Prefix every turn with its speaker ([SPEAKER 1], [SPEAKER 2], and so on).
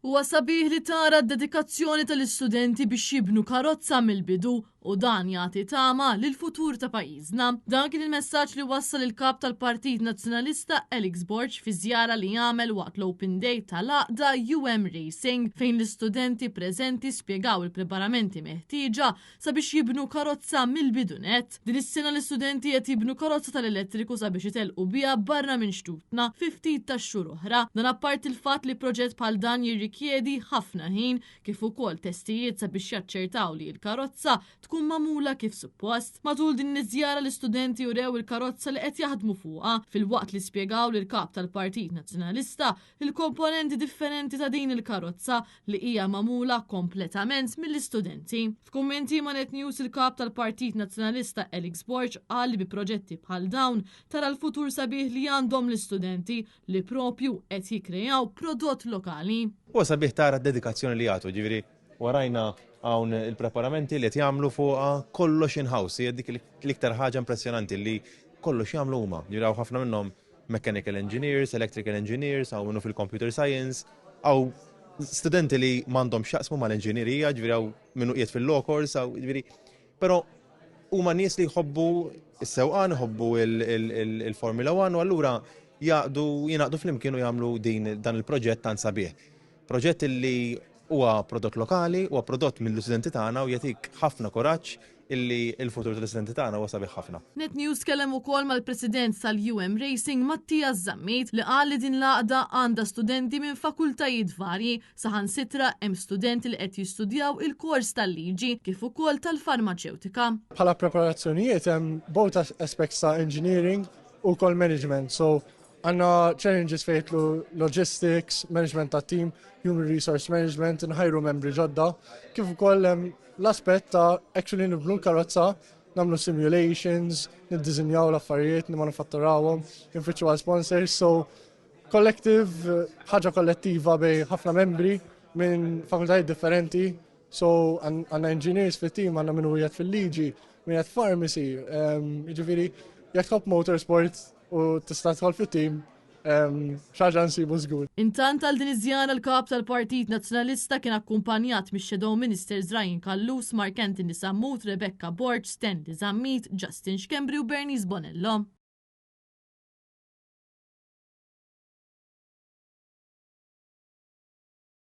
[SPEAKER 1] Huwa sabiħ li tara d-dedikazzjoni tal-istudenti biex jibnu karozza mill-bidu u dan jagħti tama lil-futur ta' pajjiżna. Dan kien il-messaġġ li wassal il-kap tal-Partit Nazzjonalista Alex Borch fi żjara li jagħmel waqt l-Open Day tal-Għaqda UM Racing fejn l-istudenti preżenti spjegaw il-preparamenti meħtieġa sabiex jibnu karozza mill-bidunet. Din is-sena l-istudenti qed jibnu karozza tal-elettriku sabiex itelqu biha barra minn xtutna fi ftit tax-xhur oħra. Dan apparti il-fatt li proġett bħal dan jirrikjedi ħafna ħin kif ukoll testijiet sabiex jaċċertaw li l-karozza tkun magħmula kif suppost. Matul din iż-żjara l-istudenti urew il-karozza li qed jaħdmu fuqha filwaqt li spjegaw lil kap tal-Partit Nazzjonalista il-komponenti differenti ta' din il-karozza li hija magħmula kompletament mill-istudenti. F'kummenti ma' Net News il-kap tal-Partit Nazzjonalista Alex Borch qal li bi proġetti bħal dawn tara l-futur sabiħ li għandhom l-istudenti li propju qed jikkreaw prodott lokali.
[SPEAKER 2] U sabiħ tara d-dedikazzjoni li jagħtu, ġifieri warajna hawn il-preparamenti li qed jagħmlu fuqha kollox in-house, hija dik l-iktar ħaġa impressjonanti li kollox jagħmlu huma. Ġiraw ħafna minnhom mechanical engineers, electrical engineers, aw minnu fil-computer science, aw studenti li m'għandhom x'jaqsmu mal-inġinierija, ġifieri hawn minnu qiegħed fil-law course, aw ġifieri. Però huma nies li jħobbu is-sewqan, jħobbu il-Formula 1 u allura jingħaqdu flimkien u jagħmlu dan il-proġett tant sabiħ. Proġett li huwa prodott lokali, huwa prodott mill-istudenti tagħna u jagħtik ħafna kuraġġ illi l-futur tal-istudenti tagħna huwa sabiħ ħafna.
[SPEAKER 1] Net News kellem ukoll mal-President tal-UM Racing Mattias Zammit li qal li din l-għaqda għandha studenti minn fakultajiet varji saħansitra hemm studenti li qed jistudjaw il-kors tal-liġi kif ukoll tal-farmaceutika.
[SPEAKER 3] Bħala preparazzjonijiet hemm both aspects ta' engineering u wkoll management. So għandna challenges fejtlu logistics, management ta' team, human resource management, nħajru membri ġodda, kif ukoll l-aspett ta' actually nibnu karozza, nagħmlu simulations, niddiżinjaw l-affarijiet, nimmanufatturawhom, nfittxu għal sponsors, so collective, ħaġa kollettiva bej ħafna membri minn fakultajiet differenti, so għandna engineers fit-team, għandna min wieħed fil-liġi, min wieħed pharmacy, jiġifieri jekk tħobb motorsport u tista' tħol fit-team xaġa nsibu żgur.
[SPEAKER 1] Intant għal din iż-żjara l-kap tal-Partit Nazzjonalista kien akkumpanjat mix-Shadow Ministers Ryan Kallus, Mark Anthony Sammut, Rebecca Borch, Stanley Zammit, Justin Xkembri u Bernice Bonello.